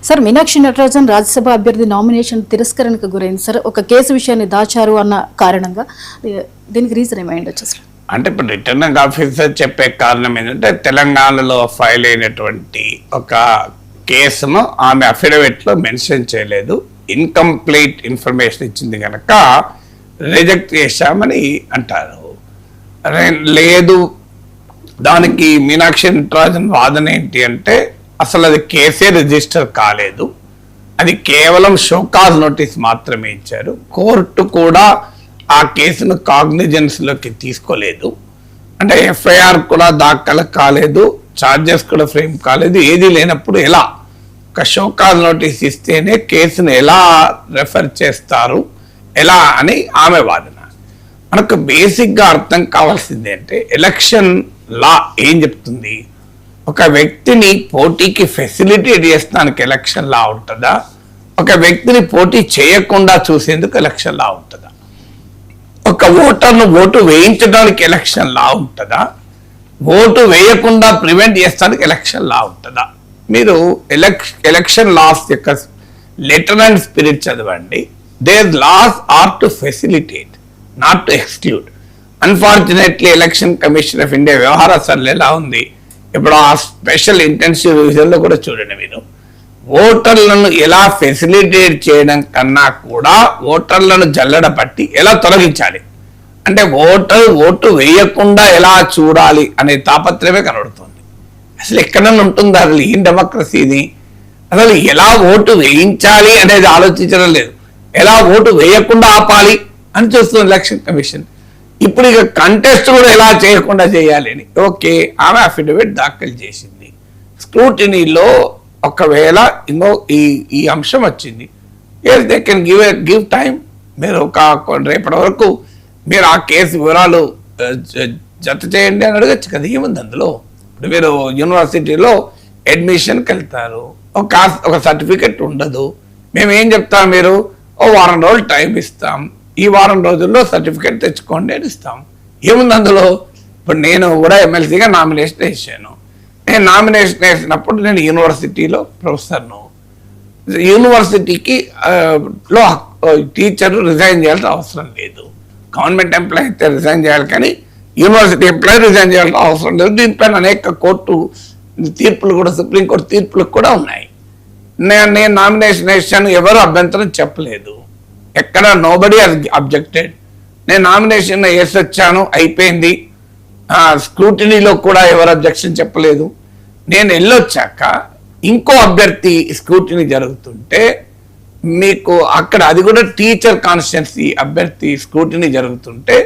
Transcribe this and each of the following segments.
Sir, Meenakshi Natarajan Rajya Sabha అభ్యర్థి nomination తిరస్కరణకు గురైంది sir. ఒక కేసు విషయాన్ని దాచారు అన్న కారణంగా దీనికి రీజన్ ఏమైంది వచ్చేసి? అంటే ఇప్పుడు రిటర్నింగ్ ఆఫీసర్ చెప్పే కారణం ఏంటంటే తెలంగాణలో ఫైల్ అయినటువంటి ఒక కేసును ఆమె అఫిడవిట్లో మెన్షన్ చేయలేదు, ఇన్కంప్లీట్ ఇన్ఫర్మేషన్ ఇచ్చింది కనుక రిజెక్ట్ చేశామని అంటారు. లేదు, దానికి మీనాక్షి నటరాజన్ వాదన ఏంటి అంటే అసలు అది కేసే రిజిస్టర్ కాలేదు, అది కేవలం షోకాజ్ నోటీస్ మాత్రమే ఇచ్చారు, కోర్టు కూడా ఆ కేసును కాగ్నిజెన్స్లోకి తీసుకోలేదు, అంటే ఎఫ్ఐఆర్ కూడా దాఖలు కాలేదు, ఛార్జెస్ కూడా ఫ్రేమ్ కాలేదు, ఏది లేనప్పుడు ఎలా ఒక షోకాజ్ నోటీస్ ఇస్తేనే కేసును ఎలా రెఫర్ చేస్తారు ఎలా అని ఆమె వాదన. మనకు బేసిక్గా అర్థం కావాల్సింది అంటే ఎలక్షన్ లా ఏం చెప్తుంది, ఒక వ్యక్తిని పోటీకి ఫెసిలిటేట్ చేస్తానికి ఎలక్షన్ లా ఉంటుందా, ఒక వ్యక్తిని పోటీ చేయకుండా చూసేందుకు ఎలక్షన్ లా ఉంటుందా, ఒక ఓటర్ను ఓటు వేయించడానికి ఎలక్షన్ లా ఉంటుందా, ఓటు వేయకుండా ప్రివెంట్ చేస్తానికి ఎలక్షన్ లా ఉంటుందా? మీరు ఎలక్షన్ లాస్ యొక్క లెటర్ అండ్ స్పిరిట్ చదవండి. Their laws are to facilitate, not to exclude. Unfortunately election commission of India వ్యవహార సరళి ఎలా ఉంది, ఇప్పుడు ఆ స్పెషల్ ఇంటెన్సివ్ రివిజన్లో కూడా చూడండి మీరు, ఓటర్లను ఎలా ఫెసిలిటేట్ చేయడం కన్నా కూడా ఓటర్లను జల్లెడ పట్టి ఎలా తొలగించాలి అంటే ఓటు వేయకుండా ఎలా చూడాలి అనే తాపత్రయమే కనబడుతుంది. అసలు ఎక్కడన్నా ఉంటుందా అసలు ఈ డెమోక్రసీ ఇది? అసలు ఎలా ఓటు వేయించాలి అనేది ఆలోచించడం లేదు, ఎలా ఓటు వేయకుండా ఆపాలి అని చూస్తుంది ఎలక్షన్ కమిషన్. ఇప్పుడు ఇక కంటెస్ట్ కూడా ఎలా చేయకుండా చేయాలి అని ఓకే ఆమె అఫిడవిట్ దాఖలు చేసింది. స్క్రూటినీలో ఒకవేళ ఇంకో ఈ అంశం వచ్చింది, దే కెన్ గివ్ టైం. మీరు రేపటి వరకు మీరు ఆ కేసు వివరాలు జత చేయండి అని అడగచ్చు కదా, ఏముంది అందులో? ఇప్పుడు మీరు యూనివర్సిటీలో అడ్మిషన్కి వెళ్తారు, ఒక సర్టిఫికెట్ ఉండదు, మేము ఏం చెప్తాం, మీరు వారం రోజులు టైం ఇస్తాం, ఈ వారం రోజుల్లో సర్టిఫికేట్ తెచ్చుకోండి అని ఇస్తాం, ఏముంది అందులో? ఇప్పుడు నేను కూడా ఎమ్మెల్సీగా నామినేషన్ వేసాను, నేను నామినేషన్ వేసినప్పుడు నేను యూనివర్సిటీలో ప్రొఫెసర్ను, యూనివర్సిటీకి లో టీచర్ రిజైన్ చేయాల్సిన అవసరం లేదు, గవర్నమెంట్ ఎంప్లాయీ అయితే రిజైన్ చేయాలి కానీ యూనివర్సిటీ ఎంప్లాయీ రిజైన్ చేయాల్సిన అవసరం లేదు. దీనిపైన అనేక కోర్టు తీర్పులు కూడా, సుప్రీంకోర్టు తీర్పులు కూడా ఉన్నాయి. నేను నామినేషన్ వేసాను, ఎవరు అభ్యంతరం చెప్పలేదు, ఎక్కడ నోబడీ హాజ్ అబ్జెక్టెడ్. నేను నామినేషన్ వేసి వచ్చాను, అయిపోయింది, స్క్రూటినీలో కూడా ఎవరు అబ్జెక్షన్ చెప్పలేదు. నేను వెళ్ళొచ్చాక ఇంకో అభ్యర్థి స్క్రూటినీ జరుగుతుంటే మీకు అక్కడ, అది కూడా టీచర్ కాన్స్టిట్యున్సీ అభ్యర్థి స్క్రూటినీ జరుగుతుంటే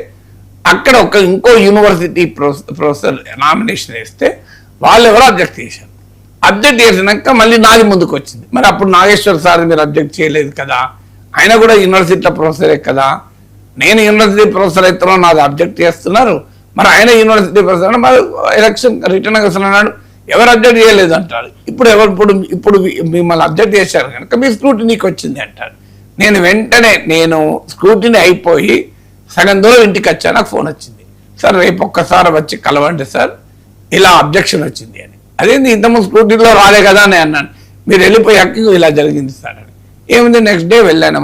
అక్కడ ఇంకో యూనివర్సిటీ ప్రొఫెసర్ నామినేషన్ వేస్తే వాళ్ళు ఎవరో అబ్జెక్ట్ చేశారు. అబ్జెక్ట్ చేసినాక మళ్ళీ నాది ముందుకు వచ్చింది. మరి అప్పుడు నాగేశ్వర్ సార్ మీరు అబ్జెక్ట్ చేయలేదు కదా, ఆయన కూడా యూనివర్సిటీలో ప్రొఫెసరే కదా, నేను యూనివర్సిటీ ప్రొఫెసర్ అయితే నాది అబ్జెక్ట్ చేస్తున్నారు, మరి ఆయన యూనివర్సిటీ ప్రొఫెసర్, మరి ఎలక్షన్ రిటర్న్ అన్నాడు, ఎవరు అబ్జెక్ట్ చేయలేదు అంటారు. ఇప్పుడు మిమ్మల్ని అబ్జెక్ట్ చేశారు కనుక మీ స్క్రూటినీకి వచ్చింది అంటారు. నేను వెంటనే స్క్రూటినీ అయిపోయి సగం దూరం ఇంటికి వచ్చా, నాకు ఫోన్ వచ్చింది, సార్ రేపు ఒక్కసారి వచ్చి కలవండి సార్, ఇలా అబ్జెక్షన్ వచ్చింది అని. అదేంది ఇంతకుముందు స్క్రూటినీలో రాలే కదా అని అన్నాను. మీరు వెళ్ళిపోయాక ఇలా జరిగింది సార్ అని. ఏముంది, నెక్స్ట్ డే వెళ్ళాను,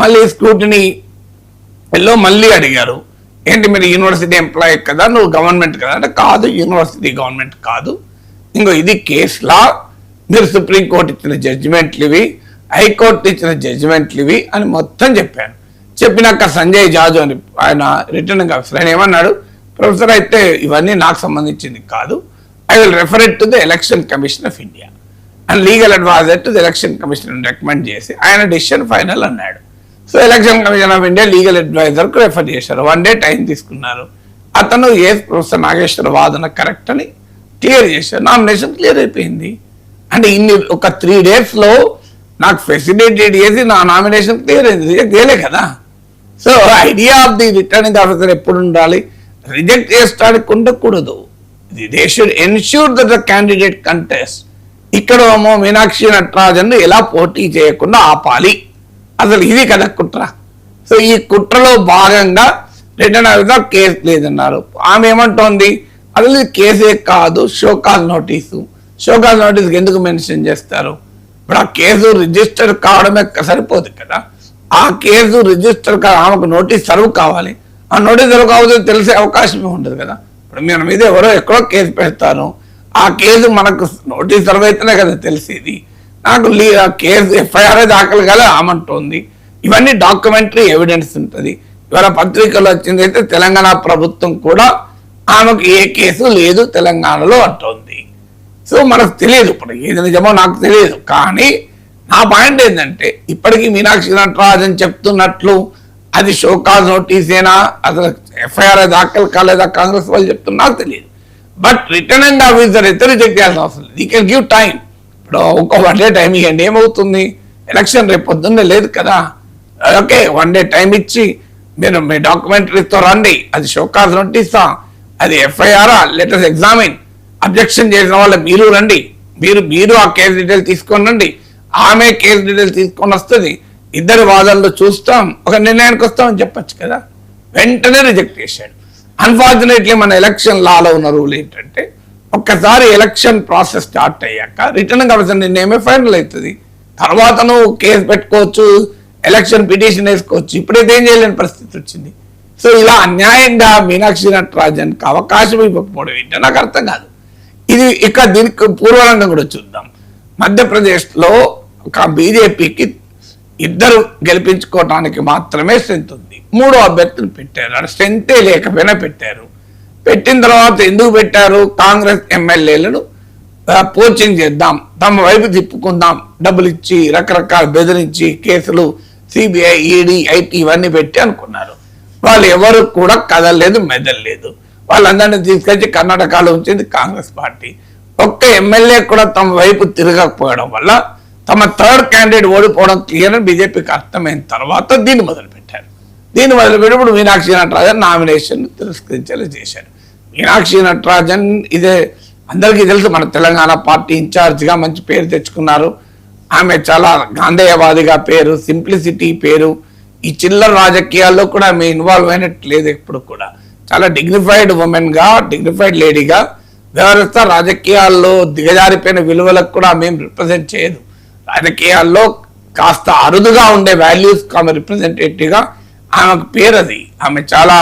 మళ్ళీ స్క్రూటినీలో మళ్ళీ అడిగారు, ఏంటి మీరు యూనివర్సిటీ ఎంప్లాయీ కదా, నువ్వు గవర్నమెంట్ కదా అంటే, కాదు యూనివర్సిటీ గవర్నమెంట్ కాదు, ఇంకో ఇది కేసులా, మీరు సుప్రీంకోర్టు ఇచ్చిన జడ్జిమెంట్లు ఇవి, హైకోర్టు ఇచ్చిన జడ్జిమెంట్లు ఇవి అని మొత్తం చెప్పాను. చెప్పినాక సంజయ్ జాజు అని ఆయన రిటర్నింగ్ ఆఫీసర్, ఆయన ఏమన్నాడు, ప్రొఫెసర్ అయితే ఇవన్నీ నాకు సంబంధించింది కాదు, I will refer it to the election commission of India and legal adviser to the election commission recommend చేసి ఆయన డిసిషన్ ఫైనల్ అన్నాడు. So election commission of India legal అడ్వైజర్కు రెఫర్ చేశారు, 1 day టైం తీసుకున్నారు, అతను ప్రొఫెసర్ నాగేశ్వర వాదన కరెక్ట్ అని clear చేశారు, నామినేషన్ క్లియర్ అయిపోయింది. అంటే ఒక 3 daysలో నాకు ఫెసిలిటేట్ చేసి నా నామినేషన్ క్లియర్ అయింది, రిజెక్ట్ చేయలే కదా. So idea of the returning officer ఎప్పుడు ఉండాలి, రిజెక్ట్ చేస్తానికి ఉండకూడదు, they should ensure that the candidate contest. ఇక్కడ మీనాక్షి నటరాజన్ ఎలా పోటీ చేయకుండా ఆపాలి, అసలు ఇది కదా కుట్ర. సో ఈ కుట్రలో భాగంగా రిటర్న్ ఆఫీసర్ కేసు లేదన్నారు, ఆమె ఏమంటోంది, అసలు ఇది కేసే కాదు, షోకాజ్ నోటీసు. షోకాజ్ నోటీస్కి ఎందుకు మెన్షన్ చేస్తారు? ఇప్పుడు ఆ కేసు రిజిస్టర్ కావడమే సరిపోదు కదా, ఆ కేసు రిజిస్టర్ ఆమెకు నోటీస్ సర్వ్ కావాలి. ఆ నోటీస్ సర్వ్ కాకపోతే తెలిసే అవకాశమే ఉండదు కదా. ఇప్పుడు మన మీద ఎవరో ఎక్కడో కేసు పెడతాను, ఆ కేసు మనకు నోటీస్ సర్వ్ అయితేనే కదా తెలిసేది. నాకు కేసు ఎఫ్ఐఆర్ దాఖలు కదా ఆమంటోంది. ఇవన్నీ డాక్యుమెంటరీ ఎవిడెన్స్ ఉంటుంది. ఇవాళ పత్రికలు వచ్చింది అయితే తెలంగాణ ప్రభుత్వం కూడా ఆమెకు ఏ కేసు లేదు తెలంగాణలో అంటోంది. సో మనకు తెలియదు ఇప్పుడు ఏది నిజమో నాకు తెలియదు. కానీ నా పాయింట్ ఏంటంటే ఇప్పటికీ మీనాక్షి నటరాజన్ చెప్తున్నట్లు అది షోకాజ్ నోటీసేనా, అసలు ఎఫ్ఐఆర్ దాఖలు కాలేదా కాంగ్రెస్ వాళ్ళు చెప్తున్నా నాకు తెలియదు. బట్ రిటర్నింగ్ ఆఫీసర్ అయితే రిజెక్ట్ చేయాల్సిన అవసరం లేదు. You can give time. ఇప్పుడు ఒక 1 day టైం ఇవ్వండి, ఏమవుతుంది? ఎలక్షన్ రేపు పొద్దున్నే లేదు కదా. ఓకే, 1 day టైం ఇచ్చి మీరు మీ డాక్యుమెంటరీతో రండి, అది షోకాజ్ నోటీసా, అది ఎఫ్ఐఆర్, లెటర్స్ ఎగ్జామిన్, అబ్జెక్షన్ చేసిన వాళ్ళు మీరు రండి, మీరు ఆ కేసు డీటెయిల్ తీసుకొని రండి, ఆమె కేసు డీటెయిల్ తీసుకొని వస్తుంది, ఇద్దరు వాదనలు చూస్తాం, ఒక నిర్ణయానికి వస్తామని చెప్పచ్చు కదా. వెంటనే రిజెక్ట్ చేశాడు. అన్ఫార్చునేట్లీ మన ఎలక్షన్ లాలో ఉన్న రూల్ ఏంటంటే ఒక్కసారి ఎలక్షన్ ప్రాసెస్ స్టార్ట్ అయ్యాక రిటర్నింగ్ ఆఫీసర్ నిర్ణయమే ఫైనల్ అవుతుంది. తర్వాత నువ్వు కేసు పెట్టుకోవచ్చు, ఎలక్షన్ పిటిషన్ వేసుకోవచ్చు. ఇప్పుడైతే ఏం చేయలేని పరిస్థితి వచ్చింది. సో ఇలా అన్యాయంగా మీనాక్షి నటరాజన్కి అవకాశం ఇవ్వకపోవడం ఏంటో నాకు అర్థం కాదు. ఇది ఇక దీనికి పూర్వరంగం కూడా చూద్దాం. మధ్యప్రదేశ్లో ఒక బీజేపీకి 2 గెలిపించుకోవడానికి మాత్రమే స్ట్రెంత్ ఉంది. 3 అభ్యర్థులు పెట్టారు. అది స్ట్రెంతే లేకపోయినా పెట్టారు. పెట్టిన తర్వాత ఎందుకు పెట్టారు? కాంగ్రెస్ ఎమ్మెల్యేలను పోచింగ్ చేద్దాం, తమ వైపు తిప్పుకుందాం, డబ్బులు ఇచ్చి రకరకాల బెదిరించి కేసులు సిబిఐ, ఈడీ, ఐటీ ఇవన్నీ పెట్టి అనుకున్నారు. వాళ్ళు ఎవరు కూడా కదలలేదు, మెదలలేదు. వాళ్ళందరినీ తీసుకొచ్చి కర్ణాటకలో ఉంచింది కాంగ్రెస్ పార్టీ. ఒక్క ఎమ్మెల్యే కూడా తమ వైపు తిరగకపోవడం వల్ల తమ 3rd క్యాండిడేట్ ఓడిపోవడం క్లియర్ అని బీజేపీకి అర్థమైన తర్వాత దీన్ని మొదలుపెట్టారు. దీన్ని మొదలుపెట్టినప్పుడు మీనాక్షి నటరాజన్ నామినేషన్ తిరస్కరించేలా చేశారు. మీనాక్షి నటరాజన్ ఇదే అందరికీ తెలుసు, మన తెలంగాణ పార్టీ ఇన్ఛార్జిగా మంచి పేరు తెచ్చుకున్నారు. ఆమె చాలా గాంధేయవాదిగా పేరు, సింప్లిసిటీ పేరు. ఈ చిల్లర రాజకీయాల్లో కూడా ఆమె ఇన్వాల్వ్ అయినట్టు లేదు. ఎప్పుడు కూడా చాలా డిగ్నిఫైడ్ ఉమెన్గా, డిగ్నిఫైడ్ లేడీగా వ్యవహరిస్తా. రాజకీయాల్లో దిగజారిపోయిన విలువలకు కూడా ఆమె రిప్రజెంట్ చేయదు. రాజకీయాల్లో కాస్త అరుదుగా ఉండే వాల్యూస్ ఆమె రిప్రజెంటేటివ్గా ఆమెకు పేరు అది. ఆమె చాలా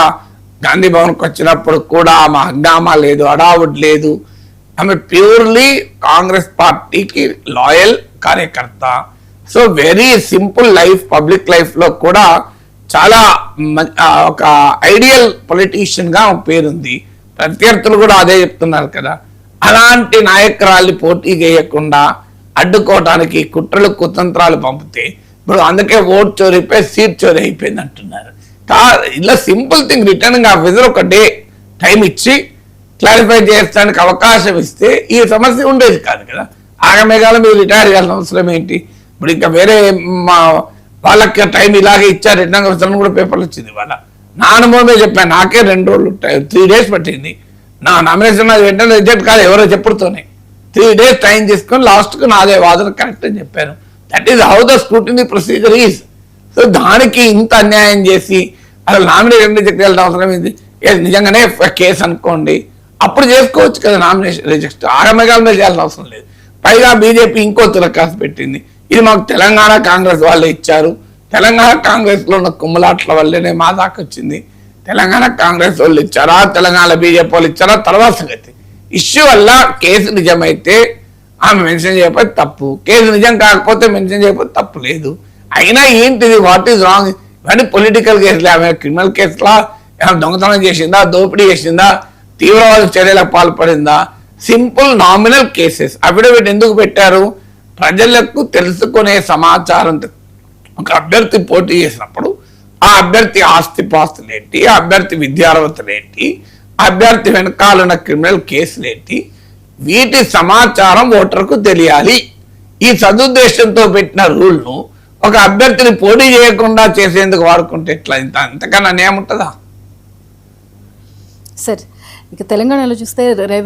గాంధీ భవన్కి వచ్చినప్పుడు కూడా ఆమె హంగామా లేదు, అడావుడ్ లేదు. ఆమె ప్యూర్లీ కాంగ్రెస్ పార్టీకి లాయల్ కార్యకర్త. So very simple life, public లైఫ్లో కూడా చాలా ఒక ఐడియల్ పొలిటీషియన్గా ఆమె పేరుంది. ప్రత్యర్థులు కూడా అదే చెప్తున్నారు కదా. అలాంటి నాయకురాల్ని పోటీ చేయకుండా అడ్డుకోవడానికి కుట్రలు కుతంత్రాలు పంపితే ఇప్పుడు అందుకే ఓట్ చోరీపై సీట్ చోరీ అయిపోయింది అంటున్నారు. ఇలా simple thing, returning officer 1 day time ఇచ్చి క్లారిఫై చేయడానికి అవకాశం ఇస్తే ఈ సమస్య ఉండేది కాదు కదా. ఆగమేఘాల మీరు రిటైర్ చేయాల్సిన అవసరం ఏంటి? ఇప్పుడు ఇంకా వేరే వాళ్ళకి టైం ఇలాగే ఇచ్చారు. రిటర్నింగ్ ఆఫీసర్ కూడా పేపర్లు వచ్చింది. వాళ్ళ నా అనుభవమే చెప్పాను. నాకే 2 రోజులు 3 days పట్టింది. నా నామినేషన్ అది వెంటనే రిజెక్ట్ కాదు, ఎవరో చెప్పుడుతోనే 3 days టైం తీసుకొని లాస్ట్కు నాదే వాదన కరెక్ట్ అని చెప్పాను. That is how the scrutiny procedure is. So దానికి ఇంత అన్యాయం చేసి అసలు నామినేషన్ రిజెక్ట్ చేయాల్సిన అవసరం ఏంది? నిజంగానే కేసు అనుకోండి, అప్పుడు చేసుకోవచ్చు కదా నామినేషన్ రిజెక్ట్. ఆగమేఘాల మీద చేయాల్సిన అవసరం లేదు. పైగా బీజేపీ ఇంకో తిరకాసు పెట్టింది. ఇది మాకు తెలంగాణ కాంగ్రెస్ వాళ్ళే ఇచ్చారు, తెలంగాణ కాంగ్రెస్లో ఉన్న కుమ్మలాట్ల వల్లనే మా దాకా వచ్చింది, తెలంగాణ కాంగ్రెస్ వాళ్ళు ఇచ్చారా, తెలంగాణ బీజేపీ వాళ్ళు ఇచ్చారా తర్వాత సంగతి. ఇష్యూ వల్ల కేసు నిజమైతే ఆమె మెన్షన్ చేయకపోతే తప్పు, కేసు నిజం కాకపోతే మెన్షన్ చేయకపోతే తప్పు లేదు. అయినా ఏంటిది, వాట్ ఈజ్ రాంగ్? ఇవన్నీ పొలిటికల్ కేసులే. ఆమె క్రిమినల్ కేసులా, ఏమైనా దొంగతనం చేసిందా, దోపిడీ చేసిందా, తీవ్రవాద చర్యలకు పాల్పడిందా? Simple nominal cases. అఫిడవిట్ ఎందుకు పెట్టారు? ప్రజలకు తెలుసుకునే సమాచారం. ఒక అభ్యర్థి పోటీ చేసినప్పుడు ఆ అభ్యర్థి ఆస్తిపాస్తులు ఏంటి, ఆ అభ్యర్థి విద్యార్హతలు ఏంటి, అభ్యర్థి వెనకాలన్న క్రిమినల్ కేసులు ఏంటి, వీటి సమాచారం ఓటర్కు తెలియాలి. ఈ సదుద్దేశంతో పెట్టిన రూల్ను ఒక అభ్యర్థిని పోటీ చేయకుండా చేసేందుకు వాడుకుంటే ఎట్లా? ఇంతకన్నా అన్యాయం ఉంటుందా? సరే, ఇక తెలంగాణలో చూస్తే రేవంత్